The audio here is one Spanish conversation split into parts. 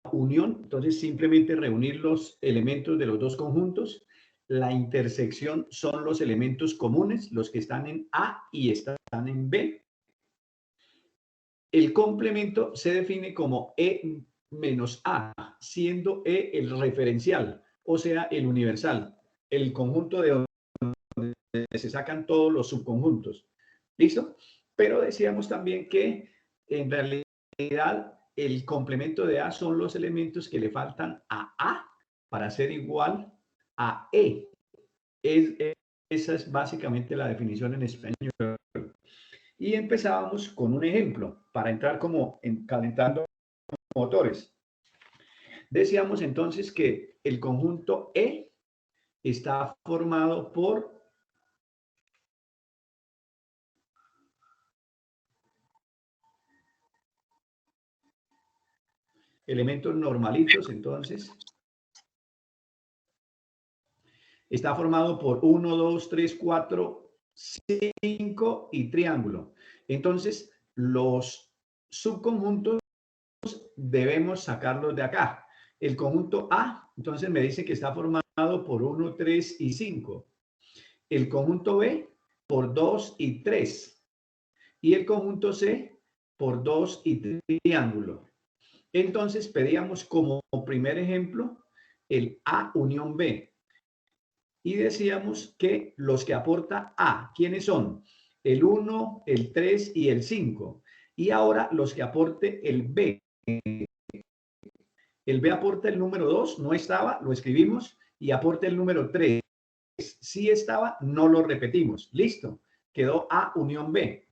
unión, entonces simplemente reunir los elementos de los dos conjuntos. La intersección son los elementos comunes, los que están en A y están en B. El complemento se define como E menos A, siendo E el referencial, o sea, el universal, el conjunto de donde se sacan todos los subconjuntos. ¿Listo? Pero decíamos también que en realidad el complemento de A son los elementos que le faltan a A para ser igual a E. Esa es básicamente la definición en español. Y empezábamos con un ejemplo para entrar como calentando motores. Decíamos entonces que el conjunto E está formado por elementos normalitos, entonces está formado por 1, 2, 3, 4, 5 y triángulo. Entonces, los subconjuntos debemos sacarlos de acá. El conjunto A, entonces me dice que está formado por 1, 3 y 5. El conjunto B por 2 y 3. Y el conjunto C por 2 y triángulo. Entonces pedíamos como primer ejemplo el A unión B. Y decíamos que los que aporta A, ¿quiénes son? El 1, el 3 y el 5. Y ahora los que aporte el B. El B aporta el número 2, no estaba, lo escribimos, y aporta el número 3. Si estaba, no lo repetimos. Listo, quedó A unión B.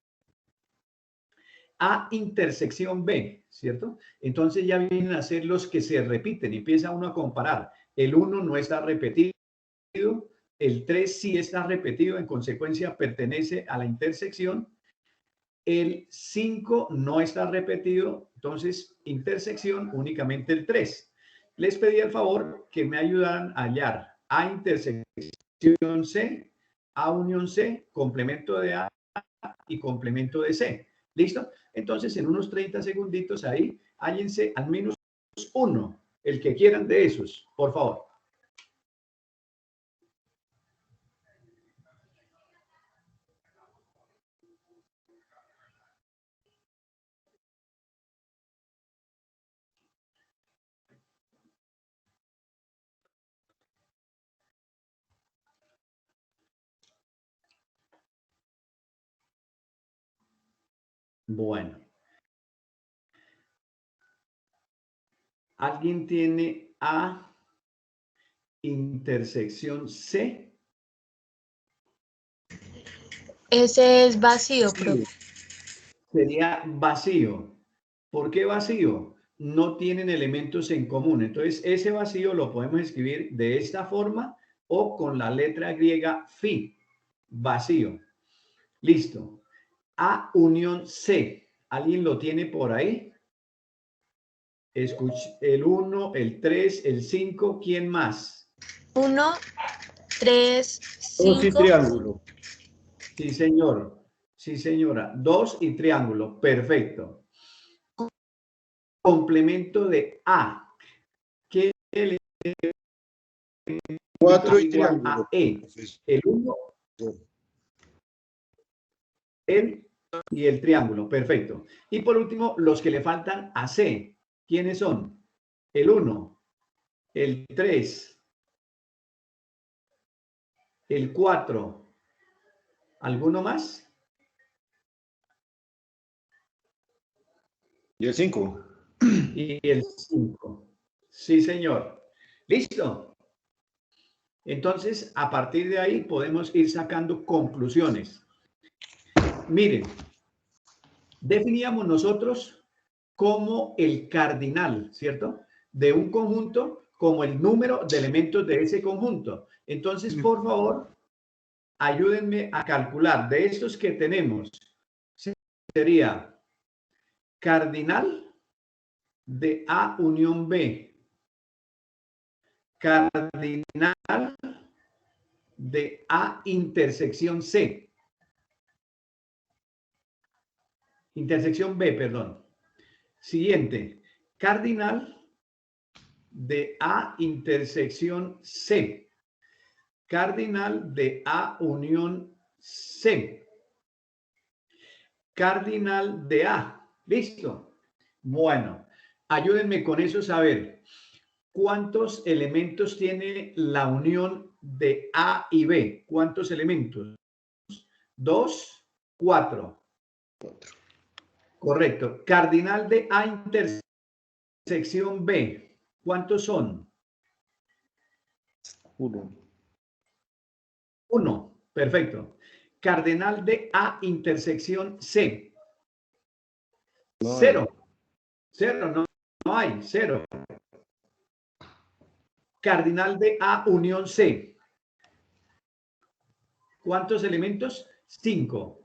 A intersección B, ¿cierto? Entonces ya vienen a ser los que se repiten, empieza uno a comparar. El 1 no está repetido, el 3 sí está repetido, en consecuencia pertenece a la intersección. El 5 no está repetido, entonces intersección únicamente el 3. Les pedí el favor que me ayudaran a hallar A intersección C, A unión C, complemento de A y complemento de C. ¿Listo? Entonces, en unos 30 segunditos ahí, hállense al menos uno, el que quieran de esos, por favor. Bueno. ¿Alguien tiene A intersección C? Ese es vacío, profe. Sería vacío. ¿Por qué vacío? No tienen elementos en común. Entonces, ese vacío lo podemos escribir de esta forma o con la letra griega phi. Vacío. Listo. A unión C. ¿Alguien lo tiene por ahí? Escuche, el 1, el 3, el 5. ¿Quién más? 1, 3, Dos y 5. triángulo. Sí, señor. Sí, señora. 2 y triángulo. Perfecto. Complemento de A. ¿Qué elemento 4 y igual triángulo. a E? El 1, el y el triángulo. Perfecto. Y por último, los que le faltan a C. ¿Quiénes son? El 1, el 3, el 4. ¿Alguno más? Y el 5. Y el 5. Sí, señor. ¿Listo? Entonces, a partir de ahí podemos ir sacando conclusiones. Miren, definíamos nosotros como el cardinal, ¿cierto? De un conjunto como el número de elementos de ese conjunto. Entonces, por favor, ayúdenme a calcular de estos que tenemos. Sería cardinal de A unión B. Cardinal de A intersección C. Intersección B, perdón. Siguiente, cardinal de A intersección C. Cardinal de A unión C. Cardinal de A. ¿Listo? Bueno, ayúdenme con eso a saber cuántos elementos tiene la unión de A y B. ¿Cuántos elementos? 2, 4. Correcto. Cardinal de A intersección B. ¿Cuántos son? 1. 1. Perfecto. Cardinal de A intersección C. 0. 0, no hay. 0. Cardinal de A unión C. ¿Cuántos elementos? 5.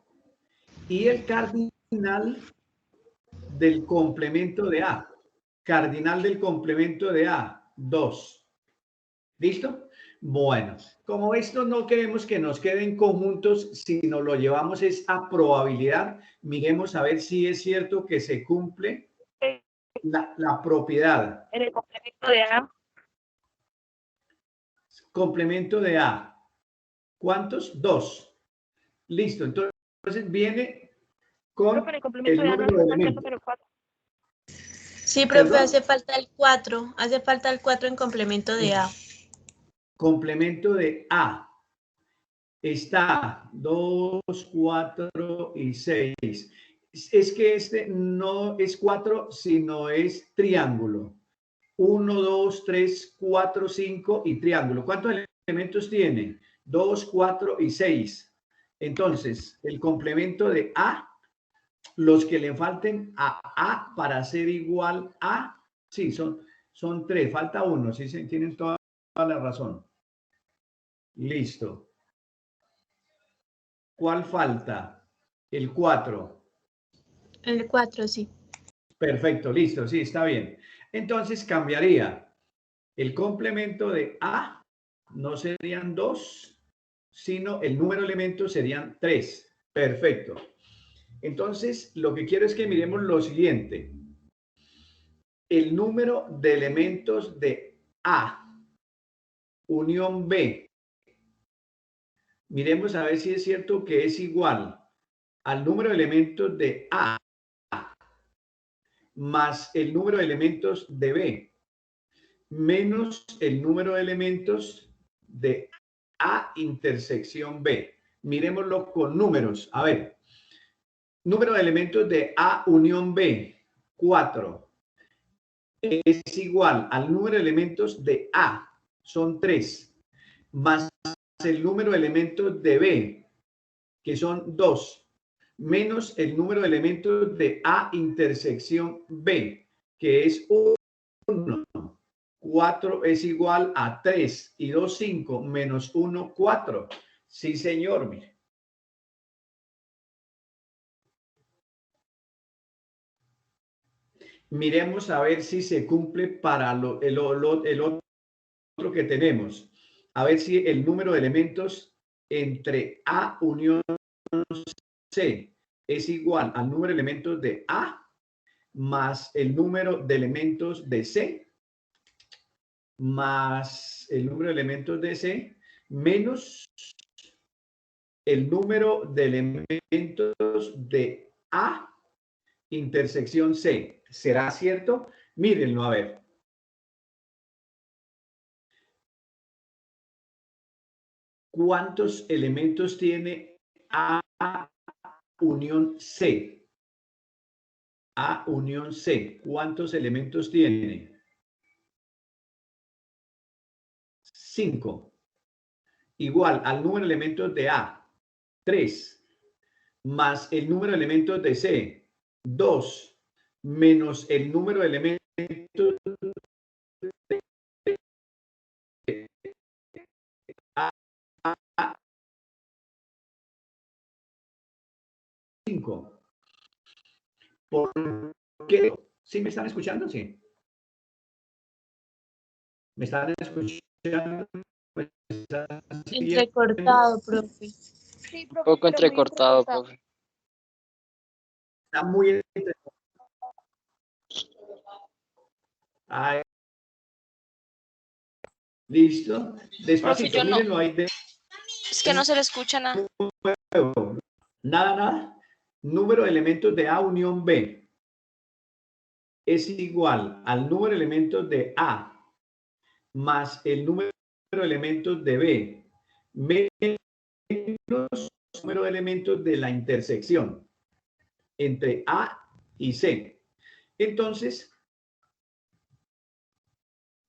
Y el cardinal del complemento de A. Cardinal del complemento de A. 2. ¿Listo? Bueno, como esto no queremos que nos queden conjuntos, sino lo llevamos es a probabilidad, miremos a ver si es cierto que se cumple la propiedad. En el complemento de A. Complemento de A. ¿Cuántos? 2. Listo, entonces viene con Profe, en el complemento el de A no número de hace falta el elementos. número 4. Sí, profe, ¿Perdón? hace falta el 4. Hace falta el 4 en complemento de A. Complemento de A. Está 2, 4 y 6. Es que este no es 4, sino es triángulo. 1, 2, 3, 4, 5 y triángulo. ¿Cuántos elementos tiene? 2, 4 y 6. Entonces, el complemento de A, los que le falten a A para ser igual a, sí, son 3, falta 1, sí, tienen toda la razón. Listo. ¿Cuál falta? El 4. El 4, sí. Perfecto, listo, sí, está bien. Entonces cambiaría. El complemento de A no serían 2, sino el número de elementos serían 3. Perfecto. Entonces, lo que quiero es que miremos lo siguiente. El número de elementos de A, unión B. Miremos a ver si es cierto que es igual al número de elementos de A más el número de elementos de B menos el número de elementos de A intersección B. Miremoslo con números. A ver, número de elementos de A unión B, 4. Es igual al número de elementos de A, son 3, más el número de elementos de B, que son 2, menos el número de elementos de A intersección B, que es 1. 4 es igual a 3 y 2, 5, menos 1, 4. Sí, señor, mire. Miremos a ver si se cumple para el otro que tenemos. A ver si el número de elementos entre A unión C es igual al número de elementos de A más el número de elementos de C más el número de elementos de C menos el número de elementos de A intersección C. ¿Será cierto? Mírenlo a ver. ¿Cuántos elementos tiene A unión C? A unión C. ¿Cuántos elementos tiene? 5. Igual al número de elementos de A, 3, más el número de elementos de C, 2, menos el número de elementos de A, 5. ¿Por qué? ¿Sí me están escuchando? Sí. ¿Me están escuchando? ¿Me están siguiendo? Entrecortado, profe. Sí, Un profe, poco pero muy entrecortado, entrecortado. profe. Está muy... Ay, ¿Listo? Despacito, Profe, yo no. mírenlo ahí de Es que no se le escucha nada. nuevo. Nada, nada. Número de elementos de A unión B es igual al número de elementos de A más el número de elementos de B menos el número de elementos de la intersección entre A y C. Entonces,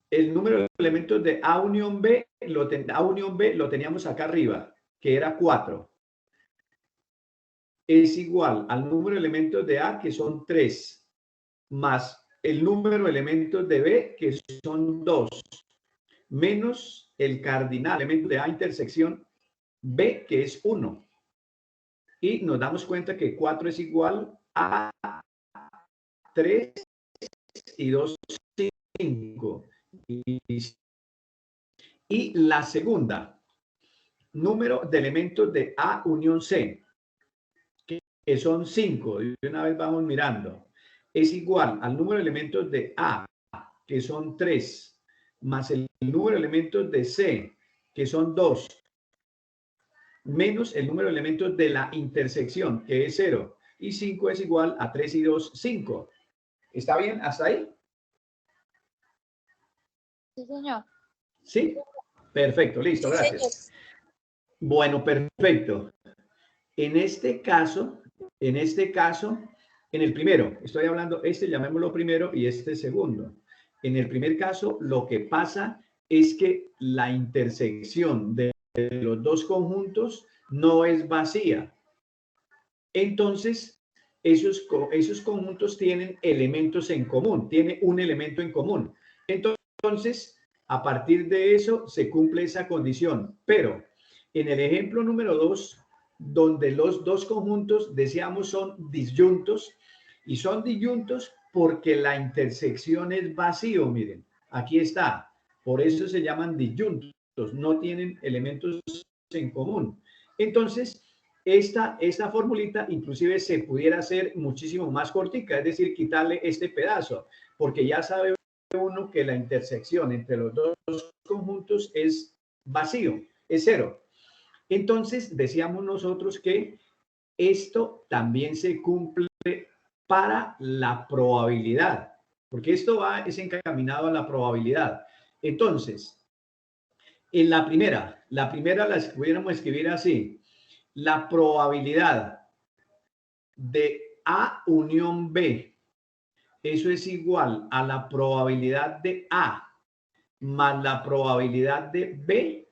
el número de elementos de A unión B lo teníamos acá arriba, que era 4. Es igual al número de elementos de A, que son 3, más el número de elementos de B, que son 2, menos el cardinal elemento de A intersección B, que es 1. Y nos damos cuenta que 4 es igual a 3 y 2, 5. Y la segunda, número de elementos de A unión C, que son 5. Y una vez vamos mirando. Es igual al número de elementos de A, que son 3, más el número de elementos de C, que son 2, menos el número de elementos de la intersección, que es 0. Y 5 es igual a 3 y 2, 5. ¿Está bien hasta ahí? Sí, señor. ¿Sí? Perfecto, listo, gracias. Bueno, perfecto. En este caso, en el primero, estoy hablando, llamémoslo primero y este segundo. En el primer caso, lo que pasa es que la intersección de los dos conjuntos no es vacía. Entonces, esos conjuntos tienen elementos en común, tiene un elemento en común. Entonces, a partir de eso se cumple esa condición. Pero en el ejemplo número 2, donde los dos conjuntos, decíamos, son disyuntos, y son disyuntos porque la intersección es vacío, miren, aquí está. Por eso se llaman disyuntos, no tienen elementos en común. Entonces, esta formulita inclusive se pudiera hacer muchísimo más cortica, es decir, quitarle este pedazo, porque ya sabe uno que la intersección entre los dos conjuntos es vacío, es 0. Entonces, decíamos nosotros que esto también se cumple para la probabilidad, porque esto es encaminado a la probabilidad. Entonces, en la primera la pudiéramos escribir así: la probabilidad de A unión B, eso es igual a la probabilidad de A más la probabilidad de B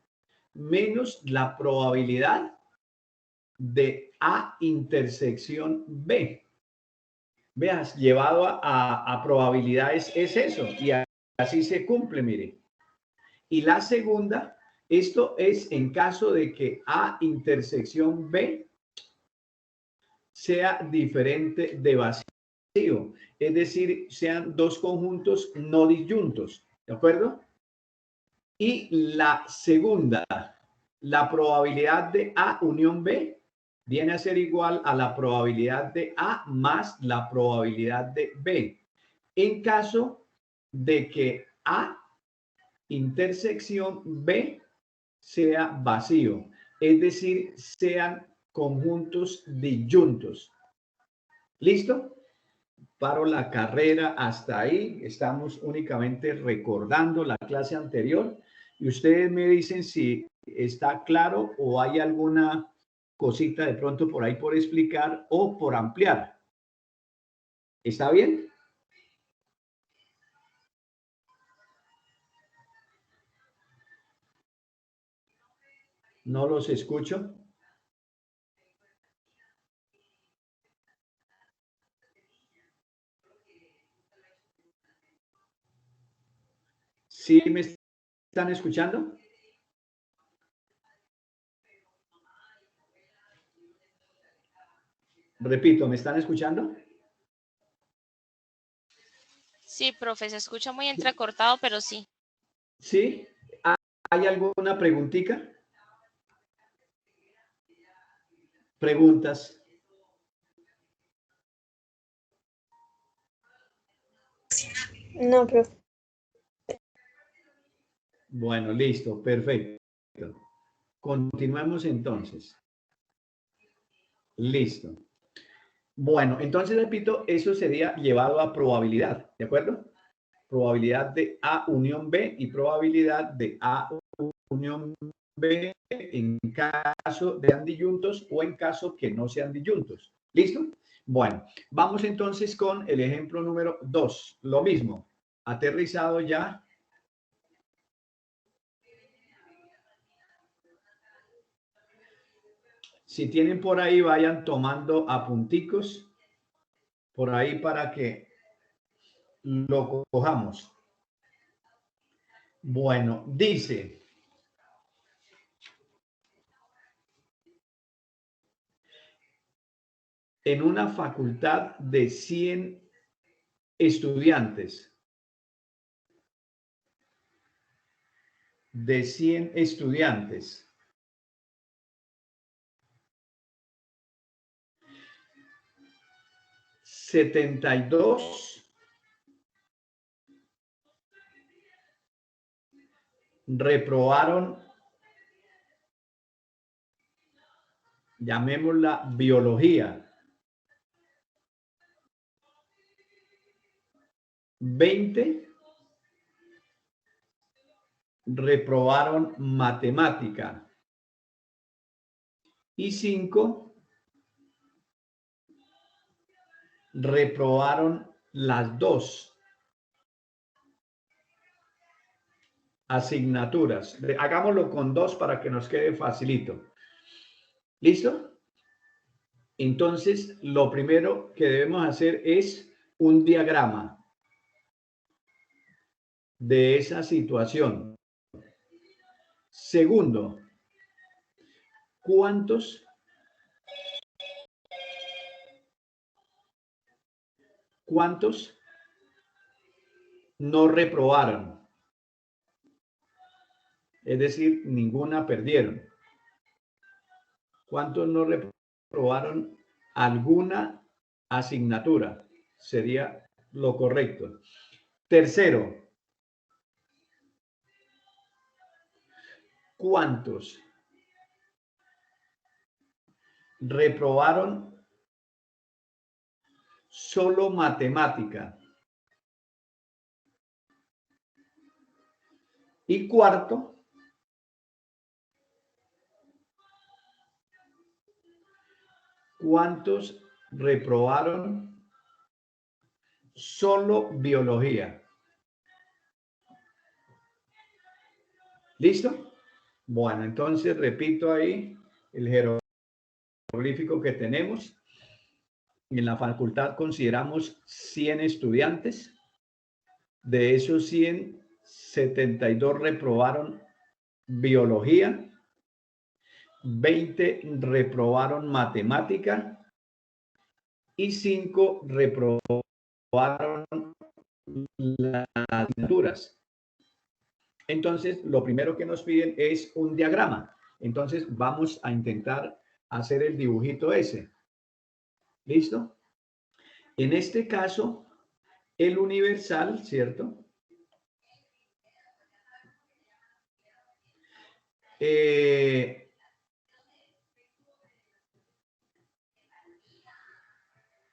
menos la probabilidad de A intersección B. Veas, llevado a probabilidades es eso, y así se cumple, mire. Y la segunda, esto es en caso de que A intersección B sea diferente de vacío, es decir, sean dos conjuntos no disyuntos, ¿de acuerdo? Y la segunda, la probabilidad de A unión B viene a ser igual a la probabilidad de A más la probabilidad de B, en caso de que A intersección B sea vacío, es decir, sean conjuntos disyuntos. ¿Listo? Paro la carrera hasta ahí. Estamos únicamente recordando la clase anterior y ustedes me dicen si está claro o hay alguna cosita de pronto por ahí por explicar o por ampliar. ¿Está bien? No los escucho. ¿Sí me están escuchando? Repito, ¿me están escuchando? Sí, profe, se escucha muy entrecortado, pero sí. ¿Sí? ¿Hay alguna preguntita? Preguntas. No, profe. Bueno, listo, perfecto. Continuemos entonces. Listo. Bueno, entonces repito, eso sería llevado a probabilidad, ¿de acuerdo? Probabilidad de A unión B y probabilidad de A unión B en caso de sean disyuntos o en caso que no sean disyuntos. ¿Listo? Bueno, vamos entonces con el ejemplo número 2. Lo mismo, aterrizado ya. Si tienen por ahí, vayan tomando apunticos por ahí para que lo cojamos. Bueno, dice, en una facultad de 100 estudiantes, 72 reprobaron, llamémosla biología, 20 reprobaron matemática y 5 reprobaron las dos asignaturas. Hagámoslo con 2 para que nos quede facilito. ¿Listo? Entonces, lo primero que debemos hacer es un diagrama de esa situación. Segundo, ¿cuántos no reprobaron? Es decir, ninguna perdieron. ¿Cuántos no reprobaron alguna asignatura? Sería lo correcto. Tercero, ¿cuántos reprobaron solo matemática? Y cuarto, ¿cuántos reprobaron solo biología? ¿Listo? Bueno, entonces repito ahí el jeroglífico que tenemos. En la facultad consideramos 100 estudiantes. De esos 100, 72 reprobaron biología, 20 reprobaron matemática y 5 reprobaron las asignaturas. Entonces, lo primero que nos piden es un diagrama. Entonces, vamos a intentar hacer el dibujito ese. ¿Listo? En este caso, el universal, ¿cierto?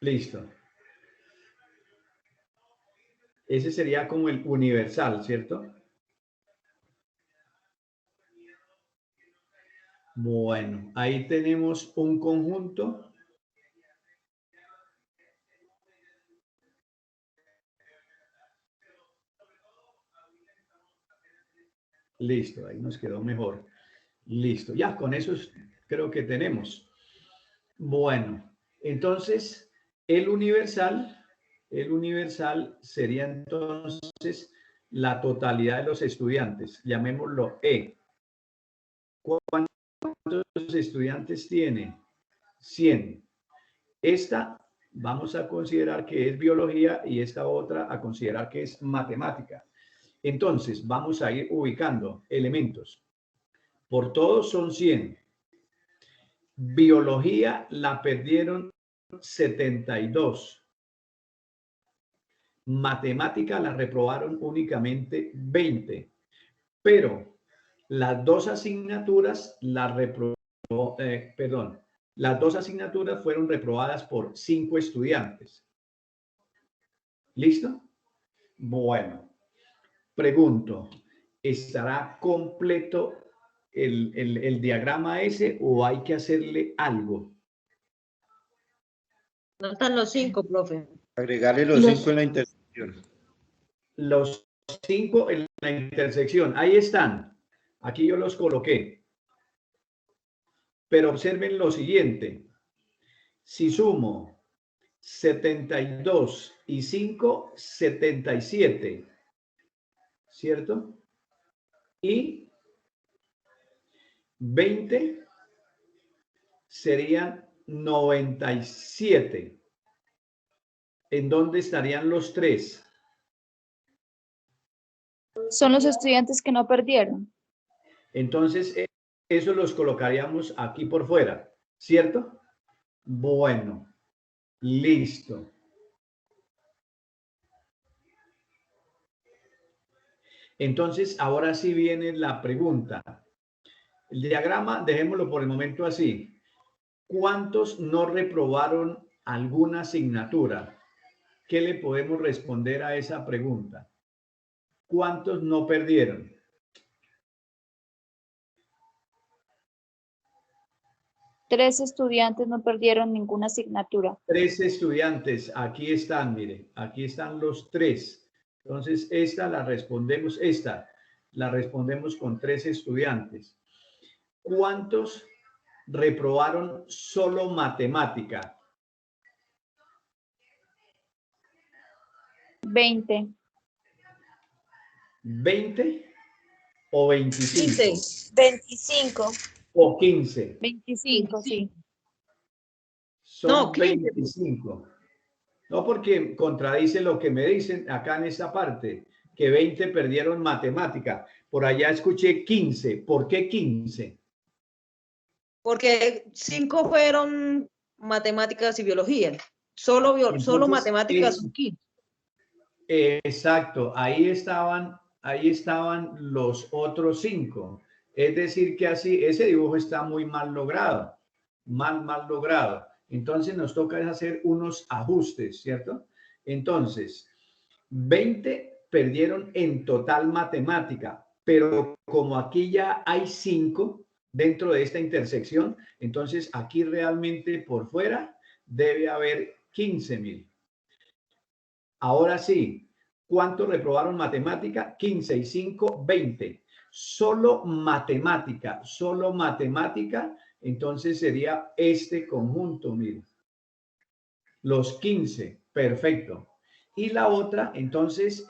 Listo. Ese sería como el universal, ¿cierto? Bueno, ahí tenemos un conjunto. Listo, ahí nos quedó mejor. Listo, ya con eso creo que tenemos. Bueno, entonces el universal sería entonces la totalidad de los estudiantes. Llamémoslo E. ¿Cuántos estudiantes tiene? 100. Esta vamos a considerar que es biología y esta otra a considerar que es matemática. Entonces, vamos a ir ubicando elementos. Por todos son 100. Biología la perdieron 72. Matemática la reprobaron únicamente 20. pero las dos asignaturas, las dos asignaturas fueron reprobadas por 5 estudiantes. ¿Listo? Bueno, pregunto, ¿estará completo el diagrama ese o hay que hacerle algo? No están los 5, profe. Agregarle los 5 en la intersección. Los 5 en la intersección, ahí están. Aquí yo los coloqué. Pero observen lo siguiente. Si sumo 72 y 5, 77. ¿Cierto? Y 20 serían 97. ¿En dónde estarían los 3? Son los estudiantes que no perdieron. Entonces, eso los colocaríamos aquí por fuera, ¿cierto? Bueno, listo. Entonces, ahora sí viene la pregunta. El diagrama, dejémoslo por el momento así. ¿Cuántos no reprobaron alguna asignatura? ¿Qué le podemos responder a esa pregunta? ¿Cuántos no perdieron? Tres estudiantes no perdieron ninguna asignatura. 3 estudiantes, aquí están, mire, aquí están los 3. Entonces, esta la respondemos con 3 estudiantes. ¿Cuántos reprobaron solo matemática? 20. ¿20 o 25? 15. 25. ¿O 15? 25, sí. Son No, 15. 25. No, porque contradice lo que me dicen acá en esta parte, que 20 perdieron matemática. Por allá escuché 15. ¿Por qué 15? Porque 5 fueron matemáticas y biología. Solo Entonces, matemáticas son 15. Exacto, ahí estaban los otros 5. Es decir, que así ese dibujo está muy mal logrado, mal logrado. Entonces nos toca hacer unos ajustes, ¿cierto? Entonces, 20 perdieron en total matemática, pero como aquí ya hay 5 dentro de esta intersección, entonces aquí realmente por fuera debe haber 15.000. Ahora sí, ¿cuántos reprobaron matemática? 15 y 5, 20. Solo matemática, entonces sería este conjunto, miren. Los 15, perfecto. Y la otra, entonces,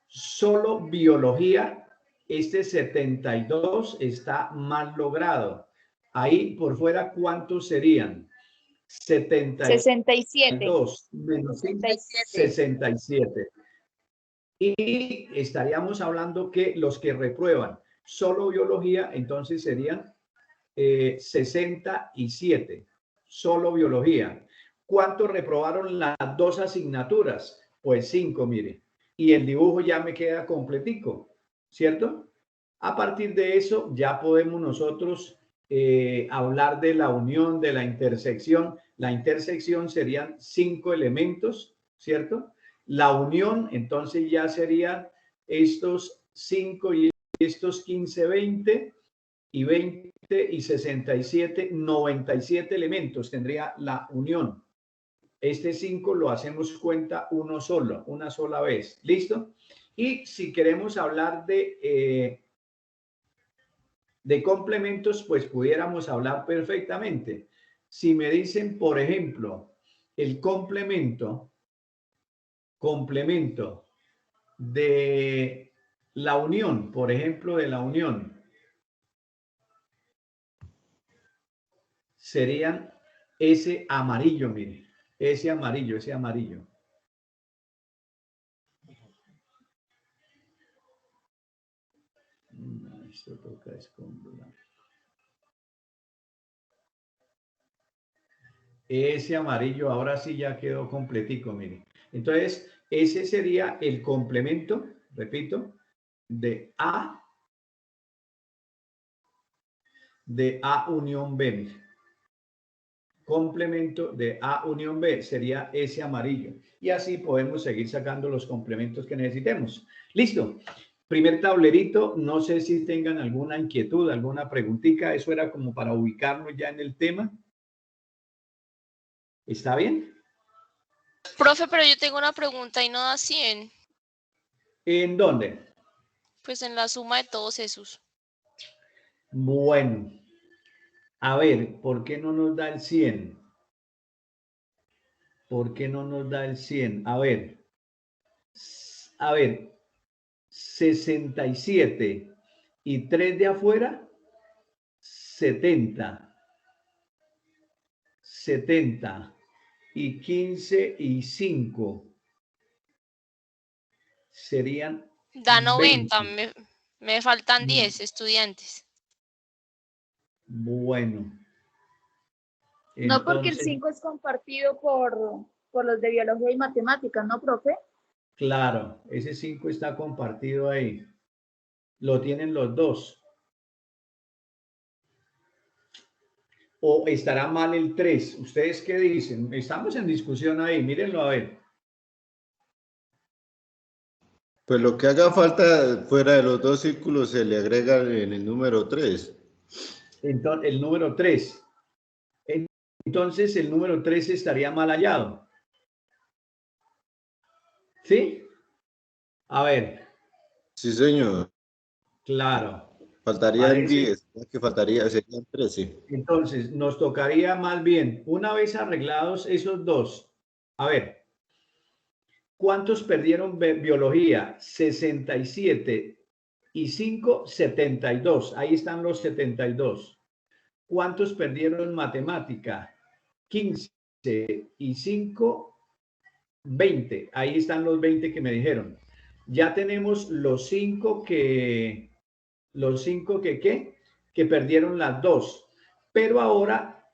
solo biología, este 72 está mal logrado. Ahí por fuera, ¿cuántos serían? 67. 2 menos 5, 67. Y estaríamos hablando que los que reprueban solo biología, entonces serían 67. Solo biología. ¿Cuántos reprobaron las dos asignaturas? Pues 5, mire. Y el dibujo ya me queda completico, ¿cierto? A partir de eso ya podemos nosotros hablar de la unión, de la intersección. La intersección serían 5 elementos, ¿cierto? La unión, entonces ya serían estos 5 y estos 15, 20 y 20 y 67, 97 elementos tendría la unión. Este 5 lo hacemos cuenta uno solo, una sola vez. ¿Listo? Y si queremos hablar de complementos, pues pudiéramos hablar perfectamente. Si me dicen, por ejemplo, el complemento de la unión, por ejemplo, de la unión, serían ese amarillo, mire, ese amarillo. Esto toca escombrar. Ese amarillo ahora sí ya quedó completico, mire. Entonces, ese sería el complemento, repito, de A unión B. Mire. Complemento de A unión B sería ese amarillo. Y así podemos seguir sacando los complementos que necesitemos. Listo. Primer tablerito. No sé si tengan alguna inquietud, alguna preguntita. Eso era como para ubicarnos ya en el tema. ¿Está bien? Profe, pero yo tengo una pregunta y no da 100. ¿En dónde? Pues en la suma de todos esos. Bueno. A ver, ¿por qué no nos da el 100? ¿Por qué no nos da el 100? A ver, 67 y 3 de afuera, 70. 70 y 15 y 5 serían Da 90. 20. Me faltan 10 estudiantes. Bueno. No, porque el Entonces, 5 es compartido por los de biología y matemáticas, ¿no, profe? claro, ese 5 está compartido ahí. Lo tienen los dos. ¿O estará mal el 3? ¿Ustedes qué dicen? Estamos en discusión ahí, mírenlo a ver. Pues lo que haga falta fuera de los dos círculos se le agrega en el número 3. Entonces, el número 3. Entonces, el número 3 estaría mal hallado. ¿Sí? A ver. Sí, señor. Claro. Faltarían Parece. 10. Que faltaría, serían 13. Entonces, nos tocaría más bien, una vez arreglados esos dos, a ver, ¿cuántos perdieron biología? 67 y 5, 72. Ahí están los 72. ¿Cuántos perdieron matemática? 15 y 5, 20. Ahí están los 20 que me dijeron. Ya tenemos los 5 que perdieron las dos. Pero ahora,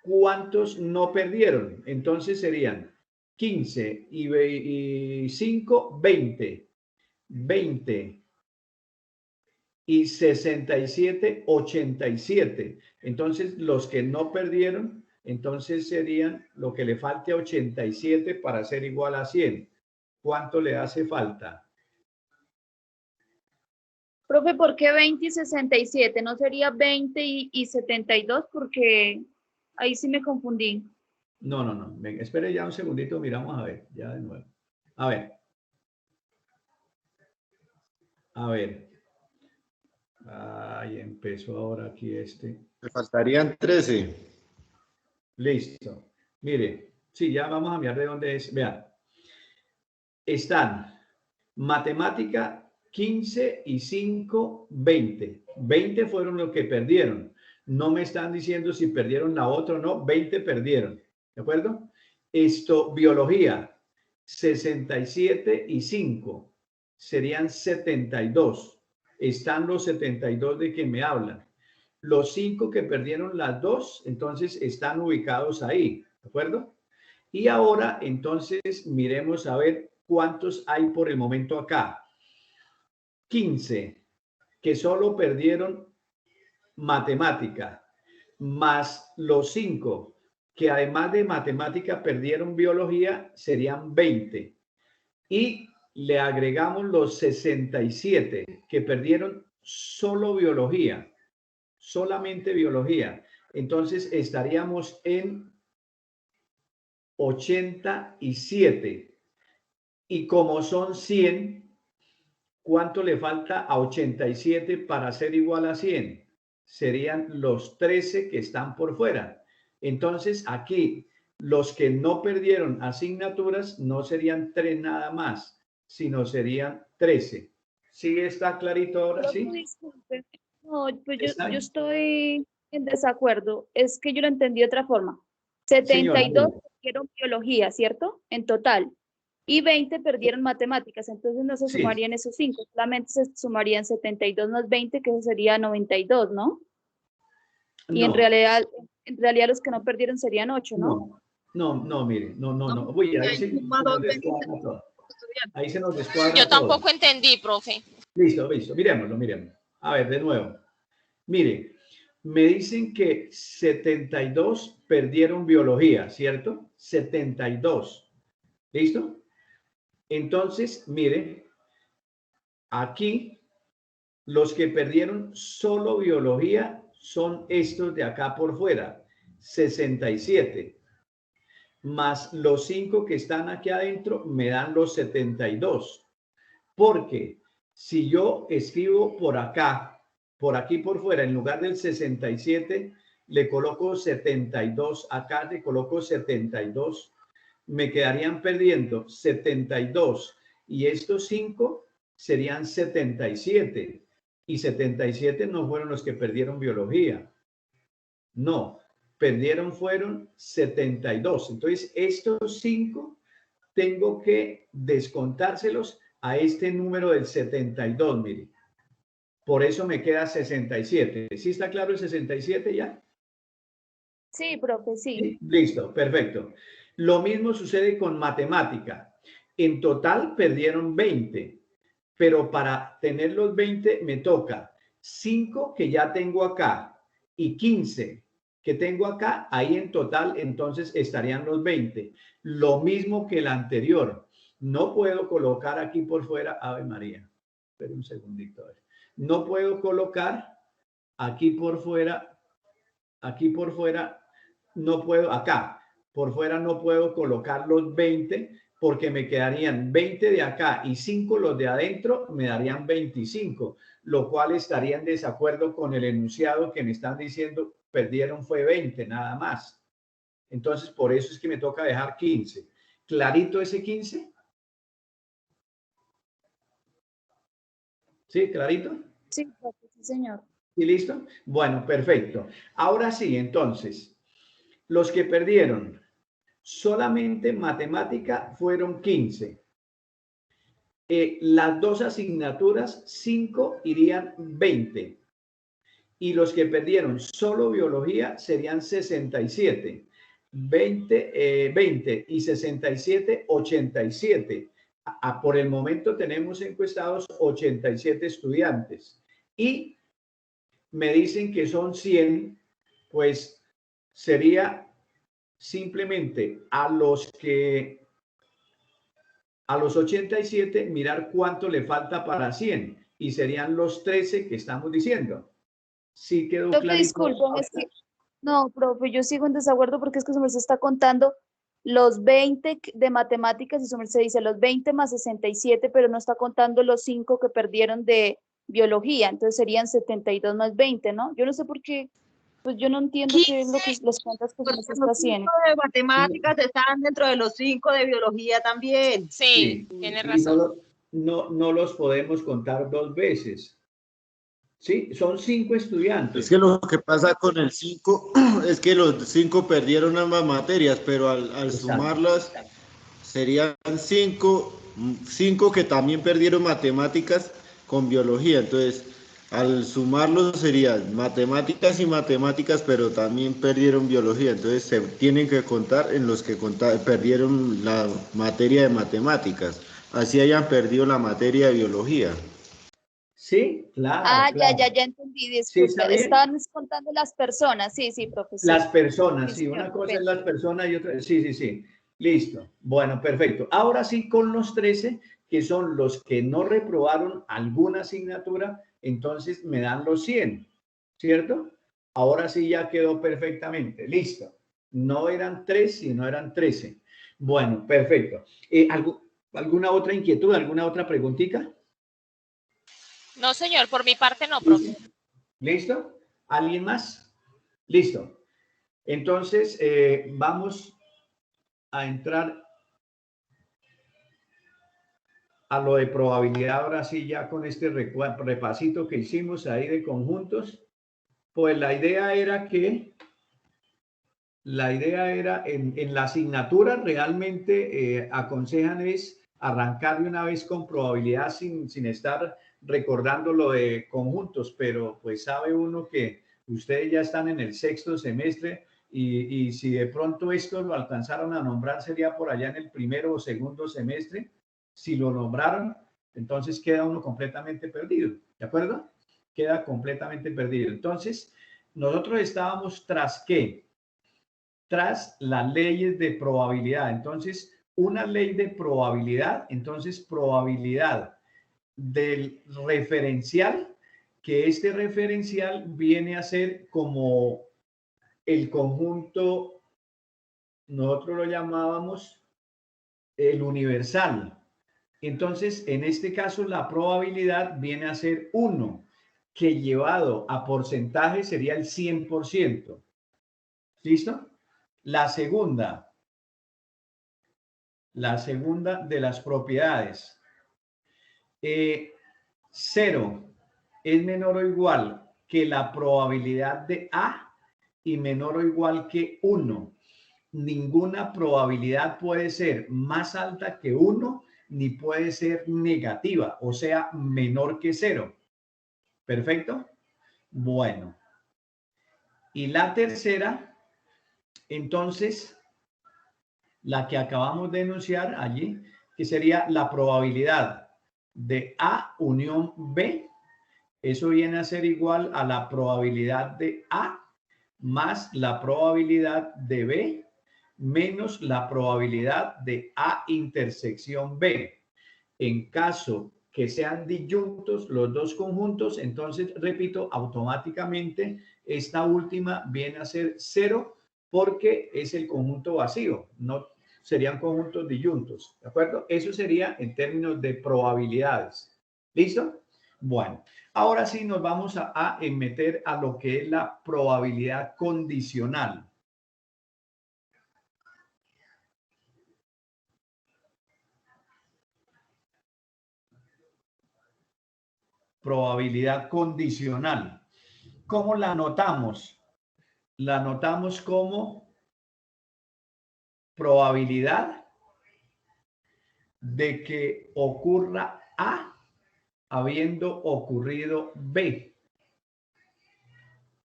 ¿cuántos no perdieron? Entonces serían 15 y 5, 20. 20 y 67, 87. Entonces, los que no perdieron, entonces serían lo que le falte a 87 para ser igual a 100. ¿Cuánto le hace falta? Profe, ¿por qué 20 y 67? ¿No sería 20 y 72? Porque ahí sí me confundí. No. Ven, espere ya un segundito, miramos a ver, ya de nuevo. A ver. Ay, empezó ahora aquí este. Me faltarían 13. Listo. Mire, sí, ya vamos a mirar de dónde es. Vean. Están matemática 15 y 5, 20. 20 fueron los que perdieron. No me están diciendo si perdieron la otra o no. 20 perdieron. ¿De acuerdo? Biología, 67 y 5. Serían 72. Están los 72 de que me hablan. Los 5 que perdieron las dos, entonces están ubicados ahí. ¿De acuerdo? Y ahora, entonces, miremos a ver cuántos hay por el momento acá. 15, que solo perdieron matemática, más los 5, que además de matemática perdieron biología, serían 20. Y le agregamos los 67, que perdieron solo biología, solamente biología. Entonces, estaríamos en 87. Y como son 100, ¿cuánto le falta a 87 para ser igual a 100? Serían los 13 que están por fuera. Entonces, aquí, los que no perdieron asignaturas no serían 3 nada más, sino serían 13. ¿Sí está clarito ahora? Profe, ¿Sí? disculpe. No, pues ¿Está yo bien? estoy en desacuerdo. Es que yo lo entendí de otra forma. Señora, 72 perdieron biología, ¿cierto? En total. Y 20 perdieron matemáticas. Entonces no se sí. sumarían esos 5. Solamente se sumarían 72 más 20, que eso sería 92, ¿no? Y en No. realidad los que no perdieron serían 8, ¿no? No, mire, no. Uy, ahí se nos descuadra todo. Ahí se nos descuadra Yo todo. tampoco entendí, profe. Listo, listo. Miremoslo, miremos. A ver, de nuevo. Mire, me dicen que 72 perdieron biología, ¿cierto? 72. ¿Listo? Entonces, mire, aquí los que perdieron solo biología son estos de acá por fuera, 67. Más los 5 que están aquí adentro me dan los 72. Porque si yo escribo por acá, por aquí por fuera, en lugar del 67, le coloco 72, acá le coloco 72, me quedarían perdiendo 72 y estos 5 serían 77. Y 77 no fueron los que perdieron biología. No, fueron 72. Entonces, estos 5 tengo que descontárselos a este número del 72, mire. Por eso me queda 67. ¿Sí está claro el 67 ya? Sí, profe, sí. Listo, perfecto. Lo mismo sucede con matemática. En total perdieron 20, pero para tener los 20 me toca 5 que ya tengo acá y 15 que tengo acá, ahí en total entonces estarían los 20. Lo mismo que el anterior. No puedo colocar aquí por fuera, Ave María. Espera un segundito. A ver. No puedo colocar aquí por fuera, no puedo, acá, por fuera no puedo colocar los 20 porque me quedarían 20 de acá y 5 los de adentro, me darían 25, lo cual estaría en desacuerdo con el enunciado que me están diciendo, perdieron fue 20, nada más. Entonces, por eso es que me toca dejar 15. ¿Clarito ese 15? ¿Sí? ¿Clarito? Sí, profe, sí, señor. ¿Y listo? Bueno, perfecto. Ahora sí, entonces, los que perdieron solamente matemática fueron 15. Las dos asignaturas, 5 irían 20. Y los que perdieron solo biología serían 67. 20 y 67, 87. Por el momento tenemos encuestados 87 estudiantes. Y me dicen que son 100, pues sería simplemente a los 87 mirar cuánto le falta para 100 y serían los 13 que estamos diciendo. Sí quedó Profe, clarito. disculpen, es que, no, profe, yo sigo en desacuerdo porque es que su merced está contando los 20 de matemáticas y su merced dice los 20 más 67, pero no está contando los 5 que perdieron de biología, entonces serían 72 más 20, ¿no? Yo no sé por qué, pues yo no entiendo qué es lo que las cuentas que su Porque merced los está 5 haciendo. de matemáticas están dentro de los 5 de biología también. Sí, tiene Y razón. no los podemos contar dos veces. Sí, son 5 estudiantes. Es que lo que pasa con el 5 es que los 5 perdieron ambas materias, pero al Exacto. sumarlas serían 5 que también perdieron matemáticas con biología. Entonces, al sumarlos serían matemáticas y matemáticas, pero también perdieron biología. Entonces, se tienen que contar en los que perdieron la materia de matemáticas. Así hayan perdido la materia de biología. Sí, claro, Ah, claro. ya entendí, ¿Sí disculpe. está bien? Estaban contando las personas, sí, profesor. Las personas, Sí, sí, señor, una qué cosa es pena. las personas y otra, sí. Listo. Bueno, perfecto. Ahora sí, con los 13, que son los que no reprobaron alguna asignatura, entonces me dan los 100, ¿cierto? Ahora sí ya quedó perfectamente. Listo. No eran 3, sino eran 13. Bueno, perfecto. ¿Alguna otra inquietud, alguna otra preguntita? No, señor, por mi parte no, profe. ¿Listo? ¿Alguien más? Listo. Entonces, vamos a entrar a lo de probabilidad ahora sí, ya con este repasito que hicimos ahí de conjuntos. Pues la idea era en la asignatura realmente aconsejan es arrancar de una vez con probabilidad sin estar recordando lo de conjuntos, pero pues sabe uno que ustedes ya están en el 6º semestre y si de pronto esto lo alcanzaron a nombrar sería por allá en el 1º o 2º semestre. Si lo nombraron, Entonces queda uno completamente perdido, ¿de acuerdo? Queda completamente perdido. Entonces, nosotros estábamos tras ¿qué? Tras las leyes de probabilidad. Entonces, una ley de probabilidad, entonces probabilidad del referencial, que este referencial viene a ser como el conjunto, nosotros lo llamábamos el universal. Entonces, en este caso, la probabilidad viene a ser 1, que llevado a porcentaje sería el 100%. ¿Listo? La segunda de las propiedades. 0 es menor o igual que la probabilidad de A y menor o igual que 1. Ninguna probabilidad puede ser más alta que 1 ni puede ser negativa, o sea, menor que 0. ¿Perfecto? Bueno. Y la tercera, entonces, la que acabamos de enunciar allí, que sería la probabilidad de A unión B. Eso viene a ser igual a la probabilidad de A más la probabilidad de B menos la probabilidad de A intersección B. En caso que sean disyuntos los dos conjuntos, entonces, repito, automáticamente esta última viene a ser 0 porque es el conjunto vacío, no serían conjuntos disyuntos, ¿de acuerdo? Eso sería en términos de probabilidades. ¿Listo? Bueno, ahora sí nos vamos a meter a lo que es la probabilidad condicional. Probabilidad condicional. ¿Cómo la notamos? La notamos como probabilidad de que ocurra A habiendo ocurrido B.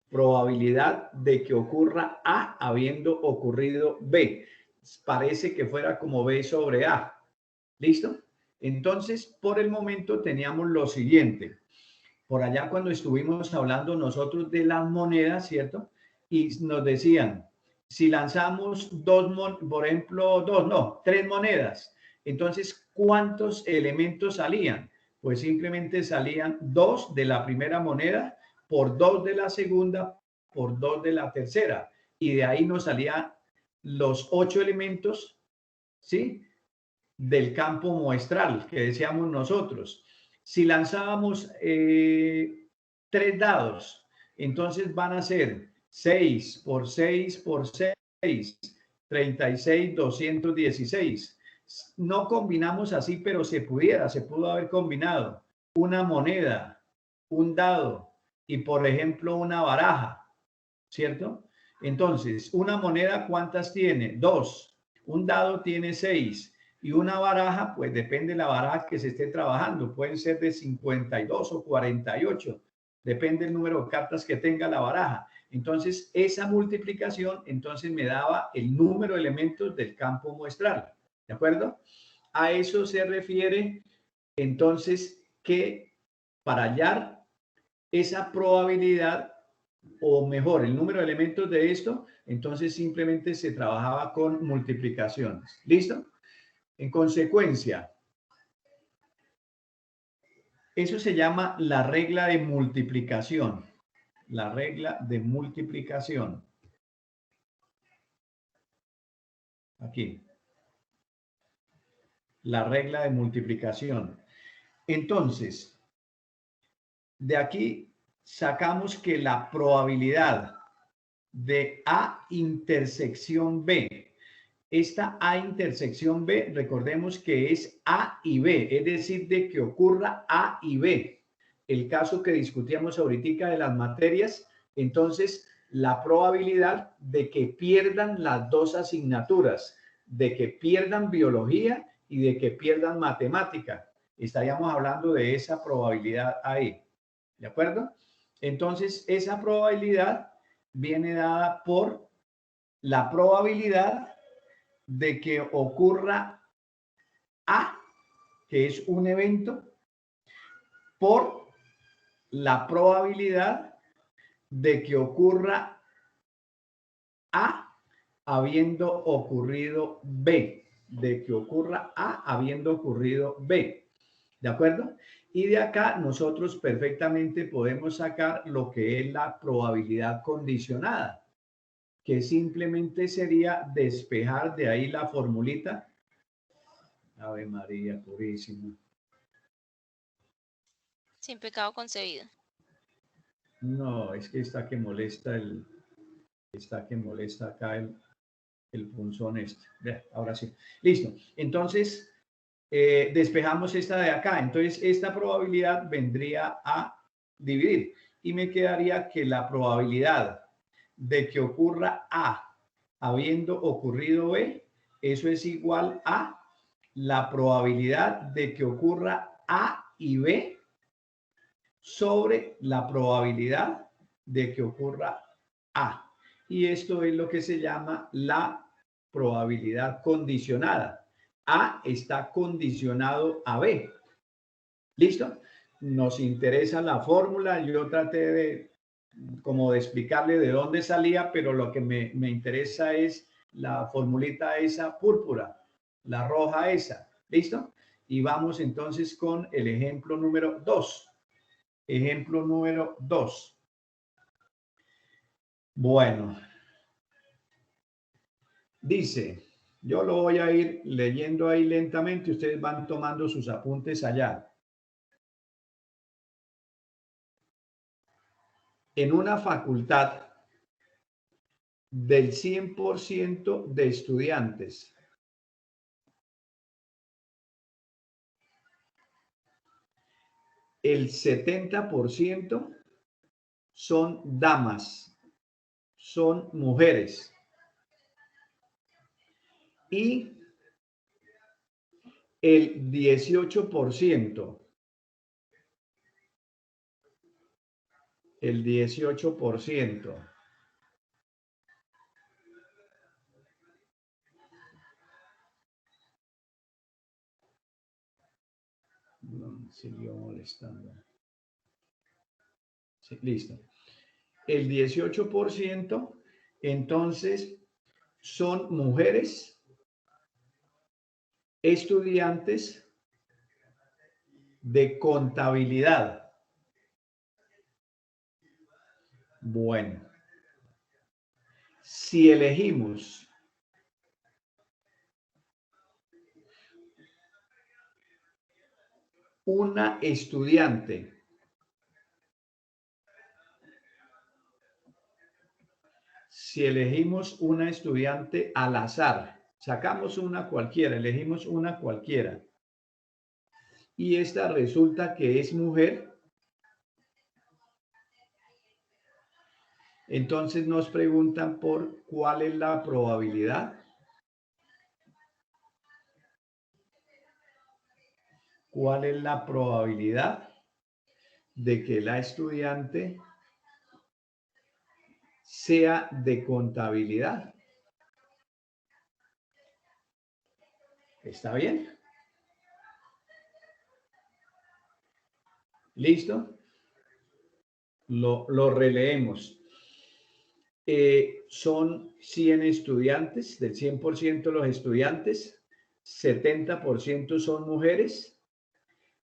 Probabilidad de que ocurra A habiendo ocurrido B. Parece que fuera como B sobre A. ¿Listo? Entonces, por el momento teníamos lo siguiente. Por allá cuando estuvimos hablando nosotros de las monedas, ¿cierto? Y nos decían, si lanzamos por ejemplo, tres monedas, entonces, ¿cuántos elementos salían? Pues simplemente salían 2 de la primera moneda por 2 de la segunda por 2 de la tercera. Y de ahí nos salían los 8 elementos, ¿sí? Del campo muestral que decíamos nosotros. Si lanzábamos 3 dados, entonces van a ser 6 por 6 por 6, 36, 216. No combinamos así, pero se pudo haber combinado una moneda, un dado y, por ejemplo, una baraja, ¿cierto? Entonces, una moneda, ¿cuántas tiene? 2. Un dado tiene 6. Y una baraja, pues depende de la baraja que se esté trabajando. Pueden ser de 52 o 48. Depende del número de cartas que tenga la baraja. Entonces, esa multiplicación, entonces me daba el número de elementos del campo muestral. ¿De acuerdo? A eso se refiere, entonces, que para hallar esa probabilidad, o mejor, el número de elementos de esto, entonces simplemente se trabajaba con multiplicaciones. ¿Listo? En consecuencia, eso se llama la regla de multiplicación. La regla de multiplicación. Aquí. La regla de multiplicación. Entonces, de aquí sacamos que la probabilidad de A intersección B, esta A intersección B, recordemos que es A y B, es decir, de que ocurra A y B. El caso que discutíamos ahorita de las materias, entonces la probabilidad de que pierdan las dos asignaturas, de que pierdan biología y de que pierdan matemática. Estaríamos hablando de esa probabilidad ahí. ¿De acuerdo? Entonces, esa probabilidad viene dada por la probabilidad de que ocurra A, que es un evento, por la probabilidad de que ocurra A habiendo ocurrido B, de que ocurra A habiendo ocurrido B, ¿de acuerdo? Y de acá nosotros perfectamente podemos sacar lo que es la probabilidad condicionada, que simplemente sería despejar de ahí la formulita. Ave María Purísima. Sin pecado concebido. No, es que está que molesta acá el punzón este. Ya, ahora sí. Listo. Entonces, despejamos esta de acá. Entonces, esta probabilidad vendría a dividir y me quedaría que la probabilidad de que ocurra A habiendo ocurrido B, eso es igual a la probabilidad de que ocurra A y B sobre la probabilidad de que ocurra A. Y esto es lo que se llama la probabilidad condicionada. A está condicionado a B. ¿Listo? Nos interesa la fórmula. Yo traté de explicarle de dónde salía, pero lo que me interesa es la formulita esa púrpura, la roja esa. ¿Listo? Y vamos entonces con el ejemplo número 2. Ejemplo número 2. Bueno, dice, yo lo voy a ir leyendo ahí lentamente, ustedes van tomando sus apuntes allá. En una facultad del 100% de estudiantes, el 70% son damas, son mujeres. Y el 18%, no, siguió molestando. Sí, listo. El 18% entonces son mujeres estudiantes de contabilidad. Bueno, si elegimos una estudiante al azar, sacamos una cualquiera, elegimos una cualquiera, y esta resulta que es mujer, entonces nos preguntan por cuál es la probabilidad. ¿Cuál es la probabilidad de que la estudiante sea de contabilidad? ¿Está bien? ¿Listo? Lo releemos. Son 100 estudiantes, del 100% de los estudiantes, 70% son mujeres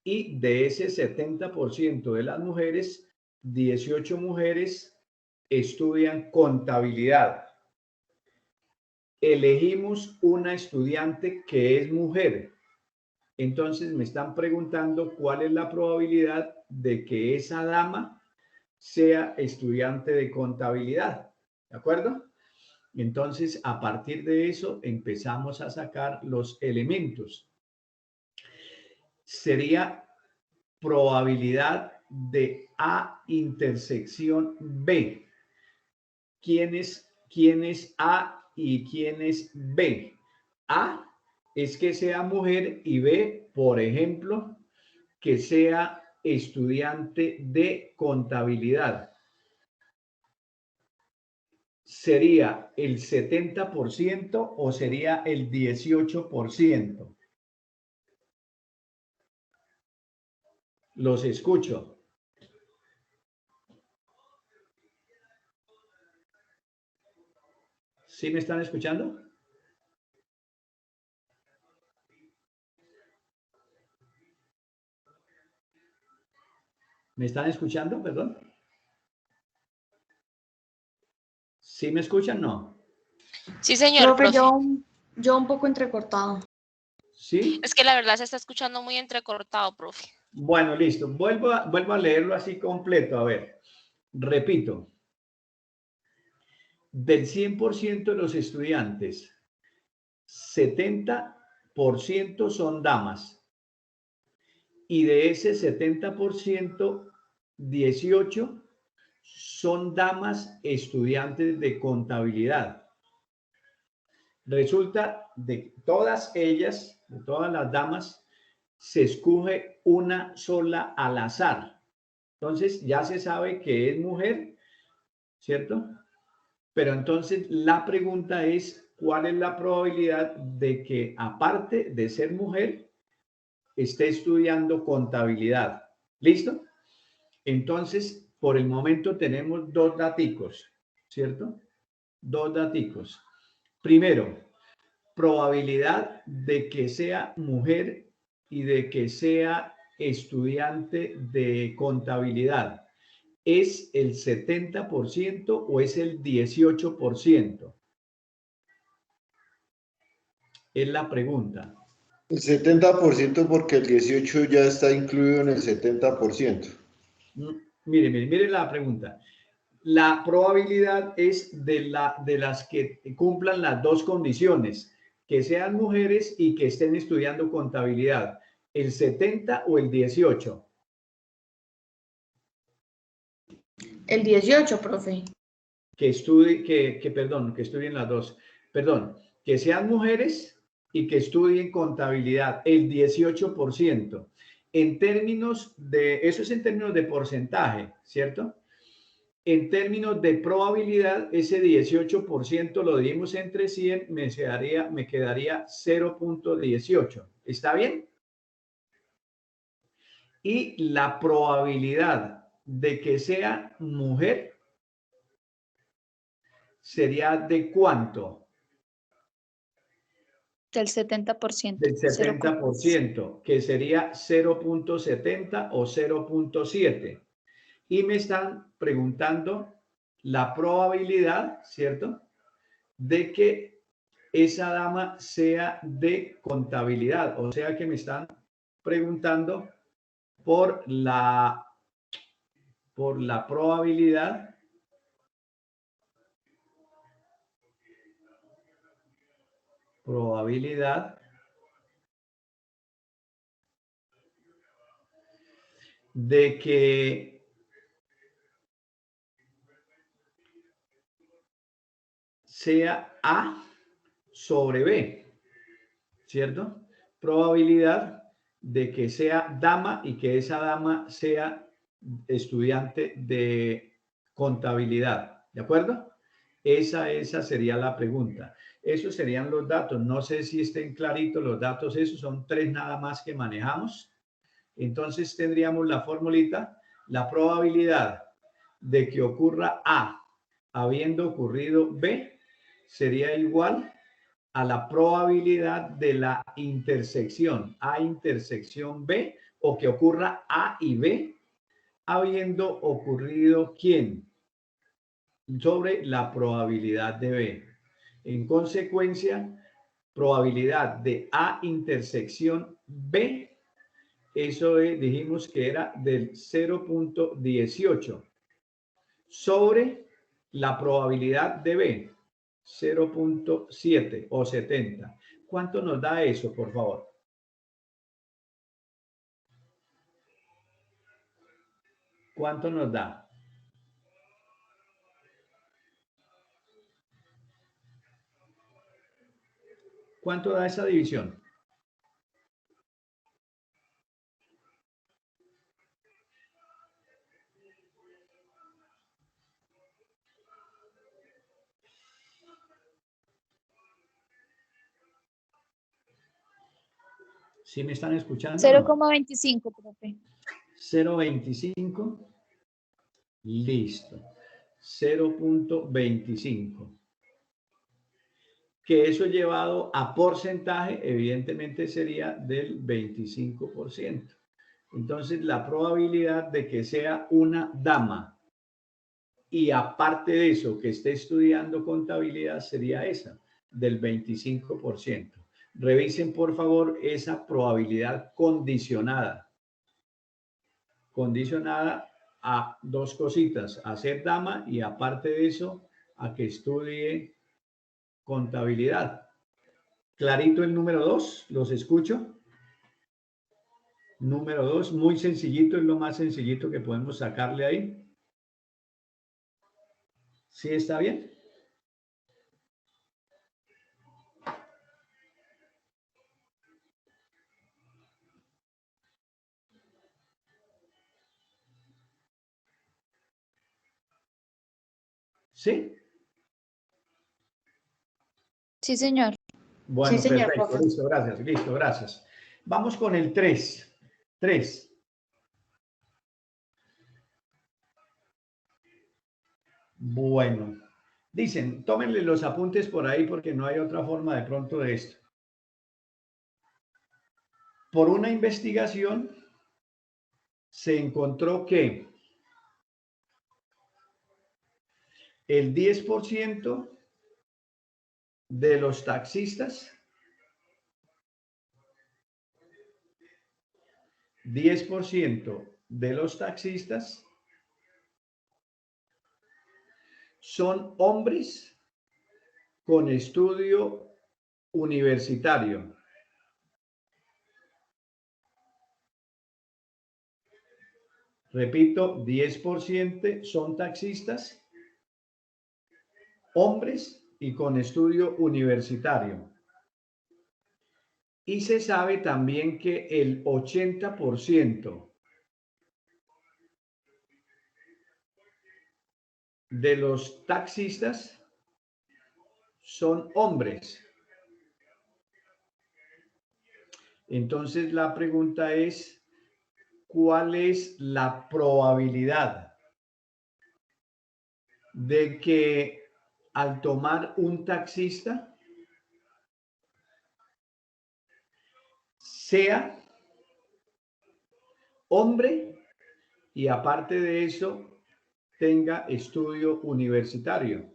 y de ese 70% de las mujeres, 18 mujeres estudian contabilidad. Elegimos una estudiante que es mujer. Entonces me están preguntando cuál es la probabilidad de que esa dama sea estudiante de contabilidad. ¿De acuerdo? Entonces, a partir de eso, empezamos a sacar los elementos. Sería probabilidad de A intersección B. ¿Quién es A y quién es B? A es que sea mujer y B, por ejemplo, que sea estudiante de contabilidad. ¿Sería el 70% o sería el 18%? Los escucho. ¿Sí me están escuchando? ¿Me están escuchando? Perdón. ¿Sí me escuchan? No. Sí, señor, Profe, profe. yo un poco entrecortado. ¿Sí? Es que la verdad se está escuchando muy entrecortado, profe. Bueno, listo. Vuelvo a leerlo así completo. A ver, repito. Del 100% de los estudiantes, 70% son damas. Y de ese 70%, 18 son damas estudiantes de contabilidad. Resulta de todas ellas, de todas las damas, se escoge una sola al azar. Entonces ya se sabe que es mujer, ¿cierto? Pero entonces la pregunta es, ¿cuál es la probabilidad de que aparte de ser mujer, esté estudiando contabilidad? ¿Listo? Entonces, por el momento tenemos dos daticos, ¿cierto? Dos daticos. Primero, probabilidad de que sea mujer y de que sea estudiante de contabilidad. ¿Es el 70% o es el 18%? Es la pregunta. El 70% porque el 18 ya está incluido en el 70%. Mire la pregunta. La probabilidad es de las que cumplan las dos condiciones, que sean mujeres y que estén estudiando contabilidad. ¿El 70 o el 18? El 18, profe. Que estudien las dos. Perdón, que sean mujeres y que estudien contabilidad, el 18%. En términos de, eso es en términos de porcentaje, ¿cierto? En términos de probabilidad, ese 18% lo dimos entre 100, me quedaría 0.18. ¿Está bien? Y la probabilidad de que sea mujer sería ¿de cuánto? Del 70%. Del 70%, que sería 0.70 o 0.7. Y me están preguntando la probabilidad, ¿cierto?, de que esa dama sea de contabilidad. O sea que me están preguntando por la probabilidad de que sea A sobre B, ¿cierto? Probabilidad de que sea dama y que esa dama sea estudiante de contabilidad, ¿de acuerdo? Esa sería la pregunta. Esos serían los datos. No sé si estén claritos los datos. Esos son 3 nada más que manejamos. Entonces tendríamos la formulita, la probabilidad de que ocurra A habiendo ocurrido B sería igual a la probabilidad de la intersección A intersección B, o que ocurra A y B habiendo ocurrido ¿quién? Sobre la probabilidad de B. En consecuencia, probabilidad de A intersección B, eso dijimos que era del 0.18 sobre la probabilidad de B, 0.7 o 70. ¿Cuánto nos da eso, por favor? ¿Cuánto nos da? ¿Cuánto da esa división? ¿Sí me están escuchando? 0,25, profe. 0.25. Listo. 0.25. Que eso llevado a porcentaje, evidentemente sería del 25%. Entonces, la probabilidad de que sea una dama y aparte de eso, que esté estudiando contabilidad sería esa, del 25%. Revisen, por favor, esa probabilidad condicionada. Condicionada a dos cositas, a ser dama y aparte de eso, a que estudie contabilidad. Clarito el número 2, los escucho. Número 2, muy sencillito, es lo más sencillito que podemos sacarle ahí. ¿Sí está bien? ¿Sí? Sí, señor. Bueno, Sí, señor, perfecto, profe. listo, gracias, listo, gracias. Vamos con el 3. 3. Bueno, dicen, tómenle los apuntes por ahí porque no hay otra forma de pronto de esto. Por una investigación se encontró que el 10% de los taxistas, 10% de los taxistas son hombres con estudio universitario. Repito, 10% son taxistas, hombres y con estudio universitario. Y se sabe también que el 80% de los taxistas son hombres. Entonces la pregunta es, ¿cuál es la probabilidad de que al tomar un taxista sea hombre y aparte de eso tenga estudio universitario?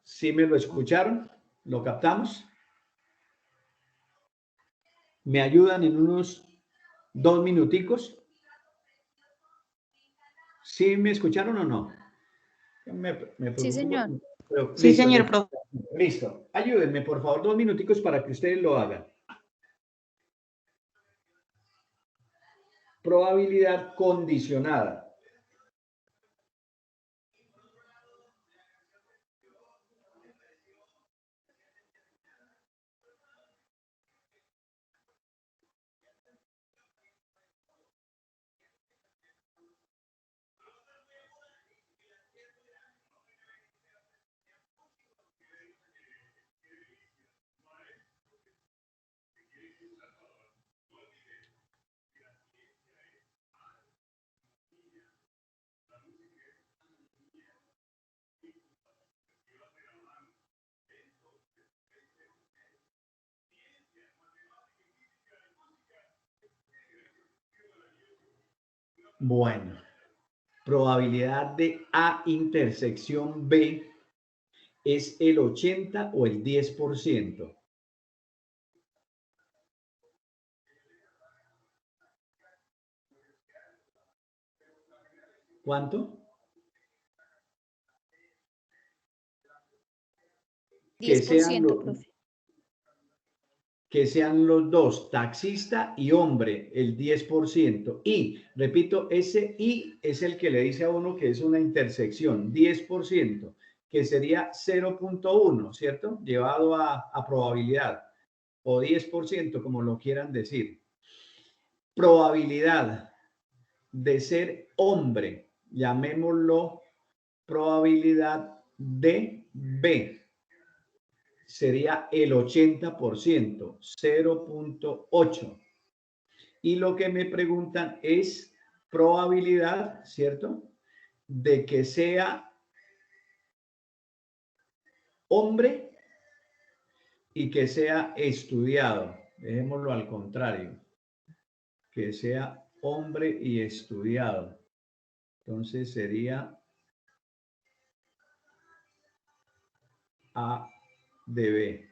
¿Sí me lo escucharon? ¿Lo captamos? ¿Me ayudan en unos 2 minuticos? ¿Sí me escucharon o no? Me Sí, preocupo. señor. Pero, Sí, listo, señor, profe. listo. Ayúdenme, por favor, 2 minuticos para que ustedes lo hagan. Probabilidad condicionada. Bueno, probabilidad de A intersección B es el 80 o el 10%. ¿Cuánto? 10%, profe. Que sean los dos, taxista y hombre, el 10%. Y, repito, ese y es el que le dice a uno que es una intersección, 10%, que sería 0.1, ¿cierto? Llevado a probabilidad, o 10%, como lo quieran decir. Probabilidad de ser hombre, llamémoslo probabilidad de B. sería el 80%, 0.8. Y lo que me preguntan es probabilidad, ¿cierto?, de que sea hombre y que sea estudiado. Dejémoslo al contrario. Que sea hombre y estudiado. Entonces sería A de B.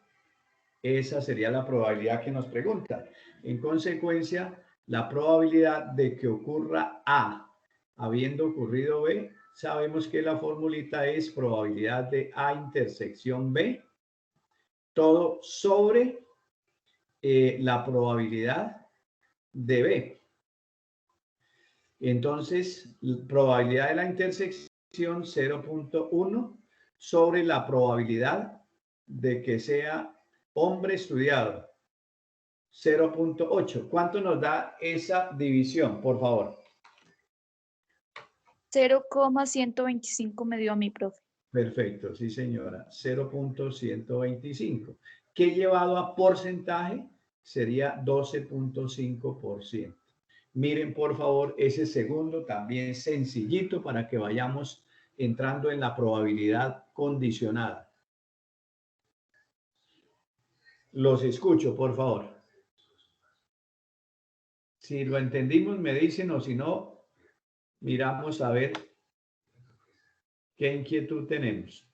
Esa sería la probabilidad que nos pregunta. En consecuencia, la probabilidad de que ocurra A habiendo ocurrido B, sabemos que la formulita es probabilidad de A intersección B, todo sobre la probabilidad de B. Entonces, probabilidad de la intersección 0.1 sobre la probabilidad de que sea hombre estudiado 0.8. ¿Cuánto nos da esa división, por favor? 0,125 me dio a mi profe. Perfecto, sí señora, 0.125, que llevado a porcentaje sería 12.5%. Miren por favor ese segundo también sencillito para que vayamos entrando en la probabilidad condicionada. Los escucho, por favor. Si lo entendimos me dicen, o si no, miramos a ver qué inquietud tenemos.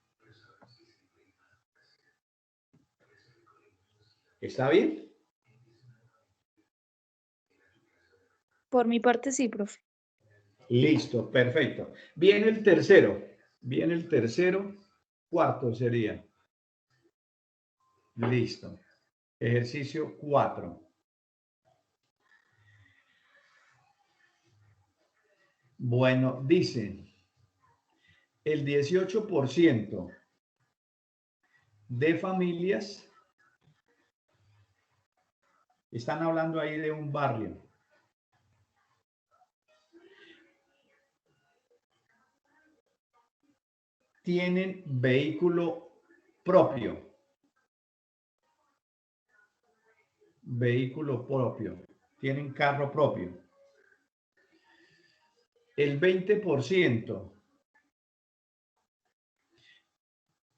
¿Está bien? Por mi parte sí, profe. Listo, perfecto. Viene el tercero. Viene el tercero, cuarto sería. Listo. Ejercicio 4. Bueno, dice, el 18% de familias, están hablando ahí de un barrio, tienen vehículo propio. Vehículo propio. Tienen carro propio. El 20%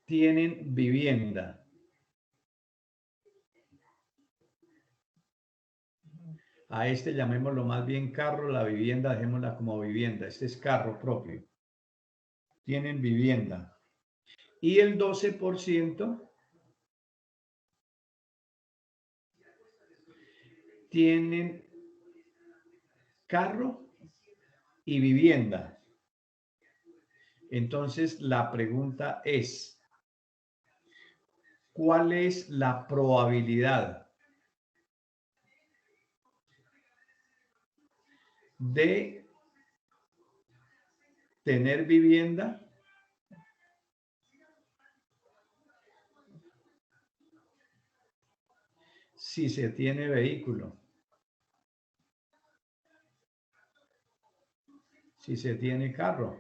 tienen vivienda. A este llamémoslo más bien carro, la vivienda dejémosla como vivienda. Este es carro propio. Tienen vivienda. Y el 12% tienen carro y vivienda. Entonces la pregunta es, ¿cuál es la probabilidad de tener vivienda si se tiene vehículo? Si se tiene carro.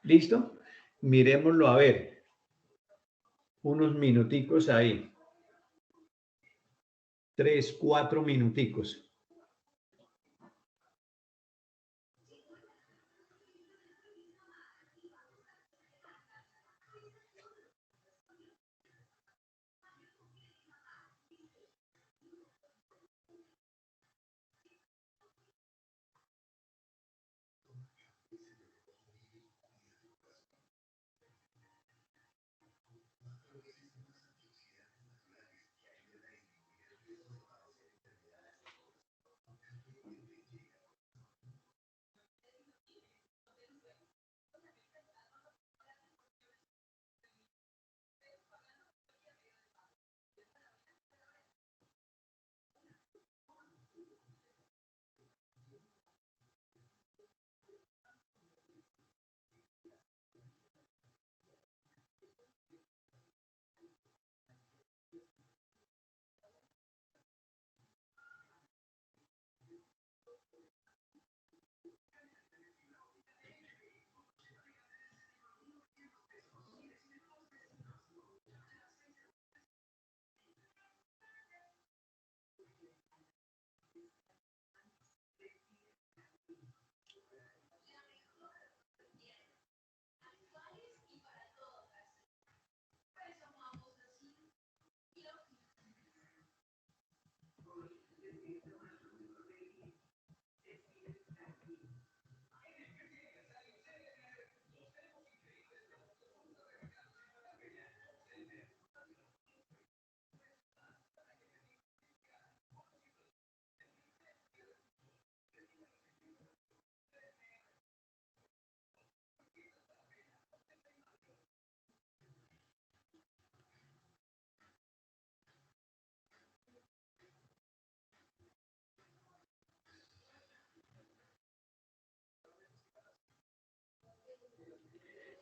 ¿Listo? Miremoslo a ver. Unos minuticos ahí. 3, 4 minuticos.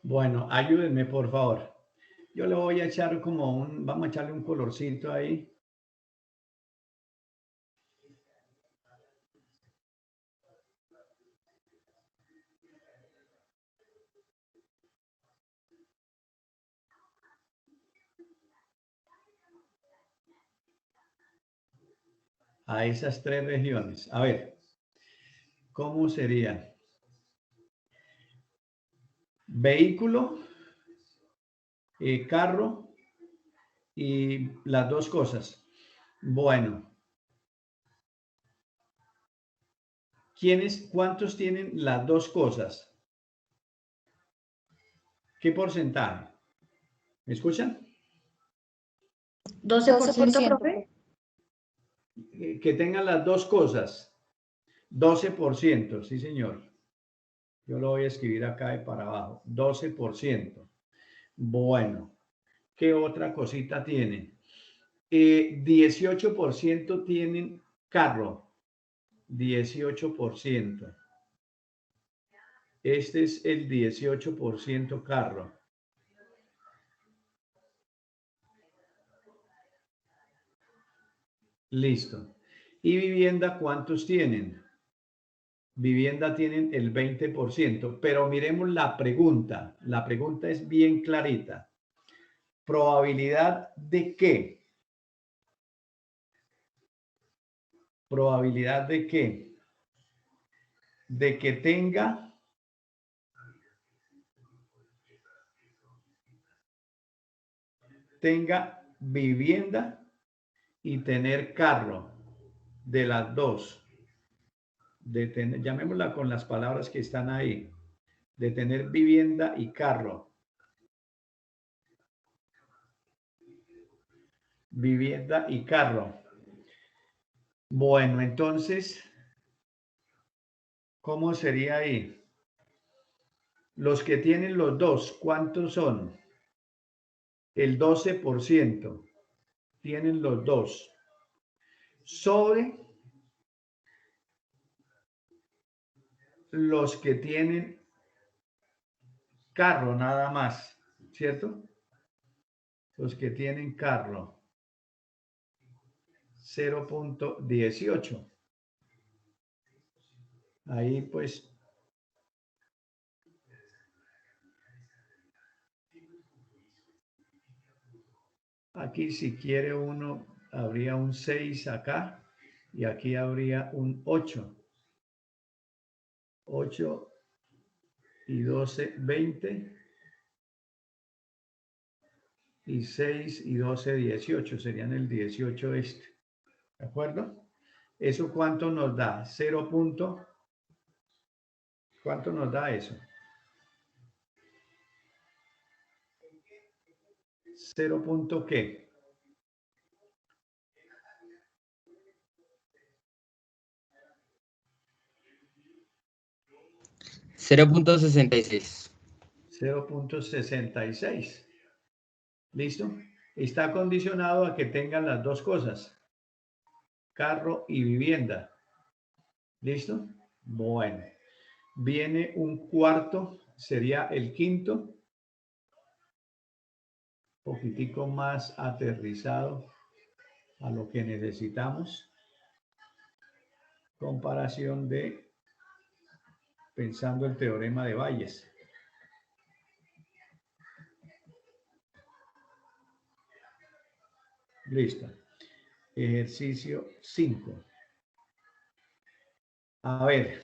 Bueno, ayúdenme, por favor. Yo le voy a echar como vamos a echarle un colorcito ahí. A esas tres regiones. A ver, ¿cómo sería? Vehículo, carro y las dos cosas. Bueno. ¿Cuántos tienen las dos cosas? ¿Qué porcentaje? ¿Me escuchan? 12%, profe. Que tengan las dos cosas. 12%, sí, señor. Yo lo voy a escribir acá de para abajo. 12%. Bueno, ¿qué otra cosita tienen? 18% tienen carro. 18%. Este es el 18% carro. Listo. ¿Y vivienda cuántos tienen? Vivienda tienen el 20%, pero miremos la pregunta. La pregunta es bien clarita. ¿Probabilidad de qué? ¿Probabilidad de qué? De que tenga vivienda y tener carro, de las dos. Llamémosla con las palabras que están ahí. De tener vivienda y carro. Vivienda y carro. Bueno, entonces, ¿cómo sería ahí? Los que tienen los dos, ¿cuántos son? El 12% tienen los dos. Sobre los que tienen carro nada más, ¿cierto? Los que tienen carro. 0.18. Ahí pues aquí si quiere uno habría un 6 acá y aquí habría un 8. 8 y 12, 20 y 6 y 12, 18. Serían el 18 este. ¿De acuerdo? ¿Eso cuánto nos da? 0. ¿Cuánto nos da eso? 0. ¿Qué? $0.66. 0.66. ¿Listo? Está condicionado a que tengan las dos cosas. Carro y vivienda. ¿Listo? Bueno. Viene un cuarto, sería el quinto. Un poquitico más aterrizado a lo que necesitamos. Comparación de pensando el teorema de Bayes. Listo. Ejercicio 5. A ver,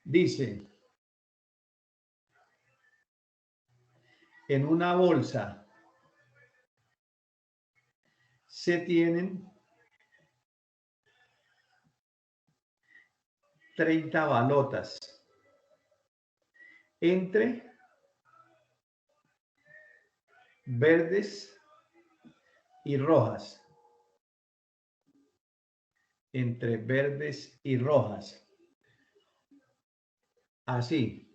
dice, en una bolsa se tienen 30 balotas entre verdes y rojas. Entre verdes y rojas. Así.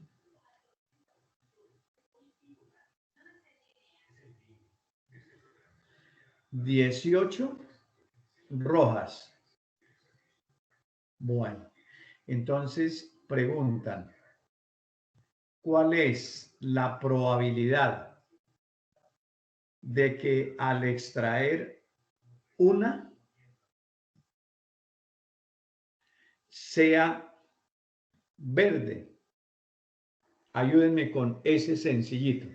$18 rojas. Bueno, entonces preguntan, ¿cuál es la probabilidad de que al extraer una sea verde? Ayúdenme con ese sencillito.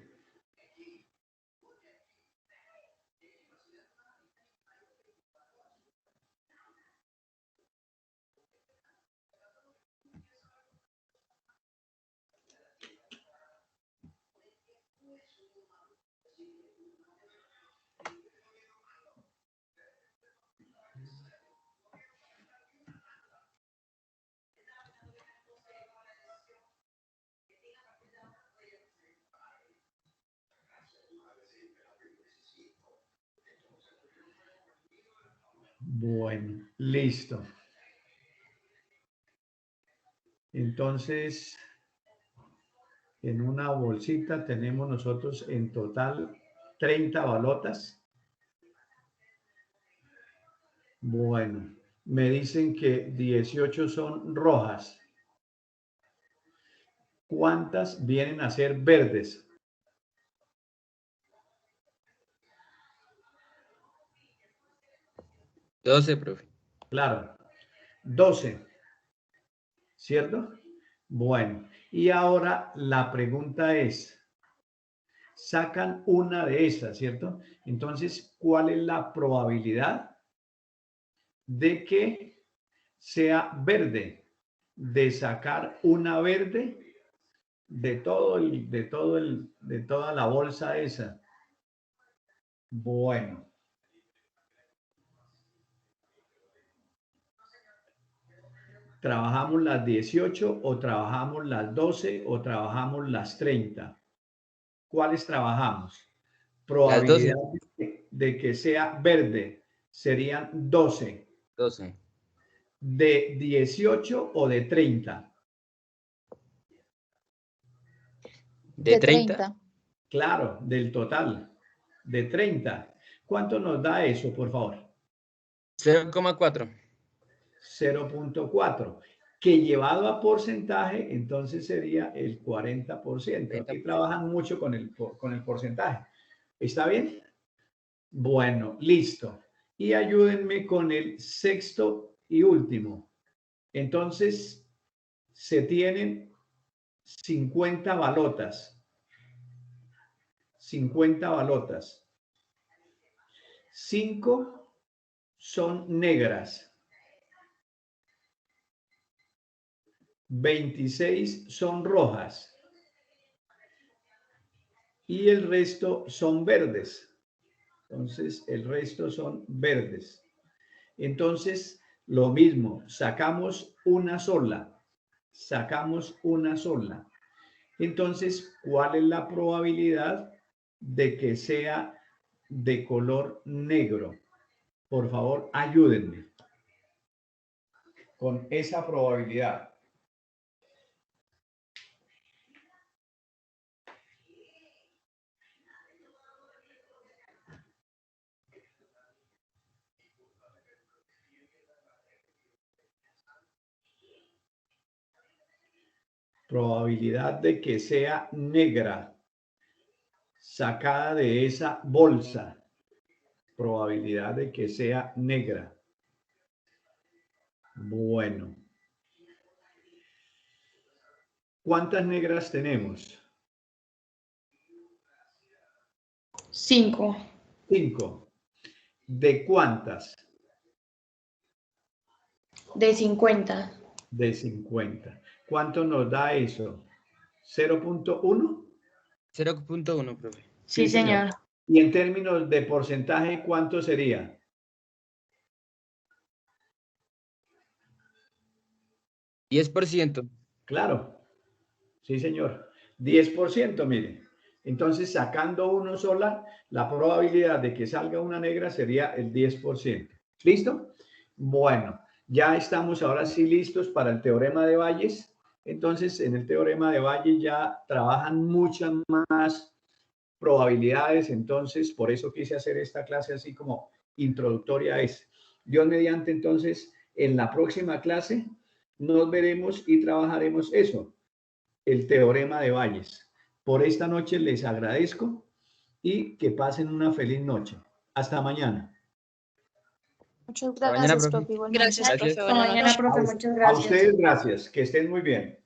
Bueno, listo. Entonces, en una bolsita tenemos nosotros en total 30 balotas. Bueno, me dicen que 18 son rojas. ¿Cuántas vienen a ser verdes? 12, profe. Claro, 12, ¿cierto? Bueno, y ahora la pregunta es, sacan una de esas, ¿cierto? Entonces, ¿cuál es la probabilidad de que sea verde? De sacar una verde de toda la bolsa esa. Bueno. ¿Trabajamos las 18 o trabajamos las 12 o trabajamos las 30? ¿Cuáles trabajamos? Probabilidad de que sea verde serían 12. 12. ¿De 18 o de 30? ¿De 30? Claro, del total. De 30. ¿Cuánto nos da eso, por favor? 0,4. 0.4. Que llevado a porcentaje, entonces sería el 40%. Aquí trabajan mucho con el porcentaje. ¿Está bien? Bueno, listo. Y ayúdenme con el sexto y último. Entonces, se tienen 50 balotas. 50 balotas. 5 son negras. 26 son rojas. Y el resto son verdes. Entonces, el resto son verdes. Entonces, lo mismo, sacamos una sola. Sacamos una sola. Entonces, ¿cuál es la probabilidad de que sea de color negro? Por favor, ayúdenme con esa probabilidad. Probabilidad de que sea negra, sacada de esa bolsa. Probabilidad de que sea negra. Bueno. ¿Cuántas negras tenemos? 5. 5. ¿De cuántas? De 50. De 50. ¿Cuánto nos da eso? ¿0.1? 0,1, profe. Sí, señor. Y en términos de porcentaje, ¿cuánto sería? 10%. Claro. Sí, señor. 10%, mire. Entonces, sacando uno sola, la probabilidad de que salga una negra sería el 10%. ¿Listo? Bueno, ya estamos ahora sí listos para el teorema de Bayes. Entonces, en el teorema de Bayes ya trabajan muchas más probabilidades. Entonces, por eso quise hacer esta clase así como introductoria a eso. Dios mediante, entonces, en la próxima clase nos veremos y trabajaremos eso. el teorema de Bayes. Por esta noche les agradezco y que pasen una feliz noche. Hasta mañana. Muchas Hasta mañana, gracias, profe. profe. igualmente. Gracias, Gracias. profe. Hasta Buenas mañana, noches. profe. Muchas A gracias. ustedes gracias. Que estén muy bien.